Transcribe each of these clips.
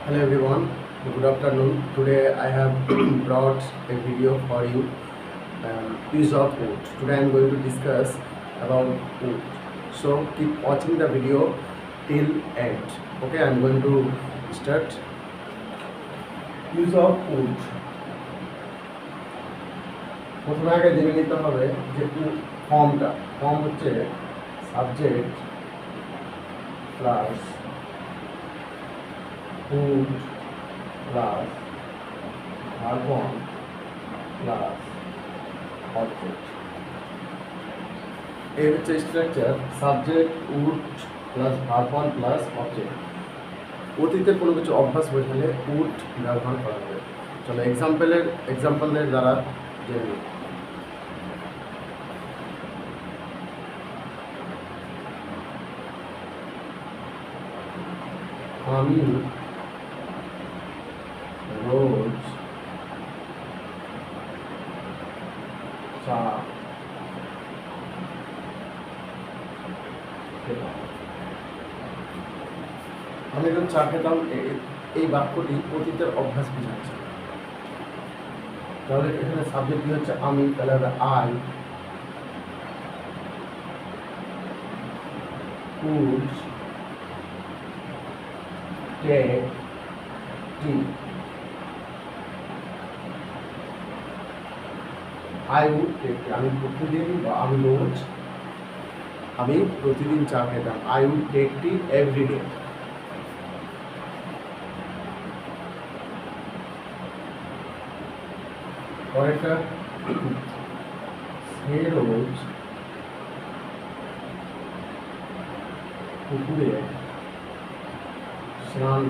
Hello everyone, good afternoon. Today I have brought a video for you, use of wood. Today I am going to discuss about wood. So keep watching the video till end. Okay, I am going to start. Use of wood. প্রথমে আগে জেনে নিতে হবে যে form হচ্ছে subject plus wood plus verb plus object. এই হচ্ছে structure subject would plus verb plus object. অতীতের কোনো কিছু অভ্যাস বোঝালে উড ব্যবহার করা হবে। চলো এক্সাম্পলের দ্বারা জেনে নিই। আমি রোজ চা খেতাম। আমি রোজ চা খেতাম, এই বাক্যটি অতীতের অভ্যাস বোঝাচ্ছে। তাহলে এখানে সাবজেক্ট কি হচ্ছে আমি, তাহলে হবে I would take tea. I would take tea, আমি প্রতিদিন বা আমি প্রতিদিন চা খেতাম। I would take tea every day. পরেরটা সে রোজ পুকুরে স্নান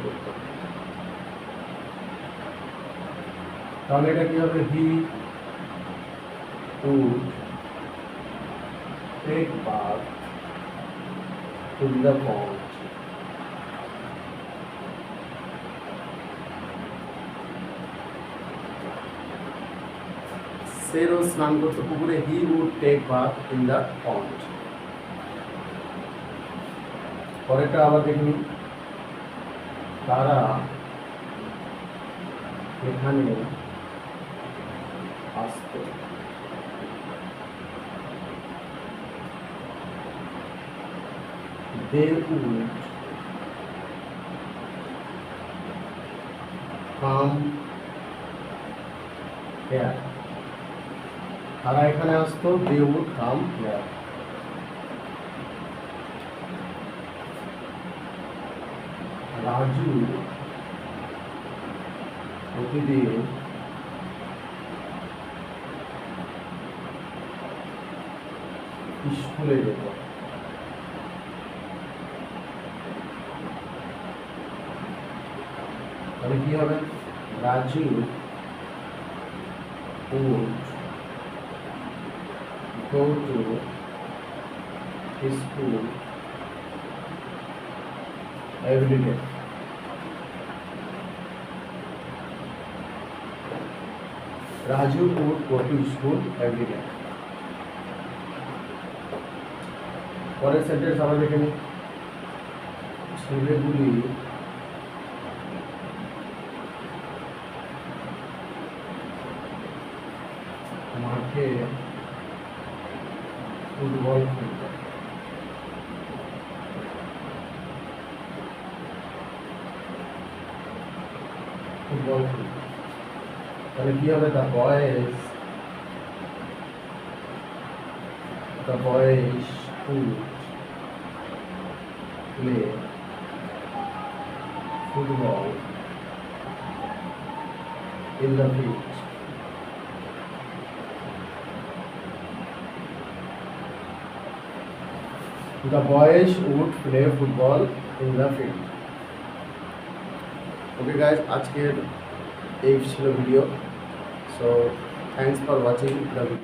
করত। তাহলে এটা কি হবে? He would take bath in the pond. সে রোজ স্নান করতো পুকুরে। He would take bath in the pond. পরেরটা আবার দেখুন, তারা এখানে আসতো। they would come here. তারা এখানে আসতো, they would come here. Raju প্রতিদিন স্কুলে যেত। তাহলে কি হবে? Raju would go to school every day. Raju would go to school every day. পরের সেন্টেন্স আমরা দেখে নিই। ছেলেগুলি মাঠে ফুটবল খেলত। তাহলে কি হবে? The boys would play football in the field. The boys would play football in the field. Okay guys, আজকের এই ছিল video. So thanks for watching the video.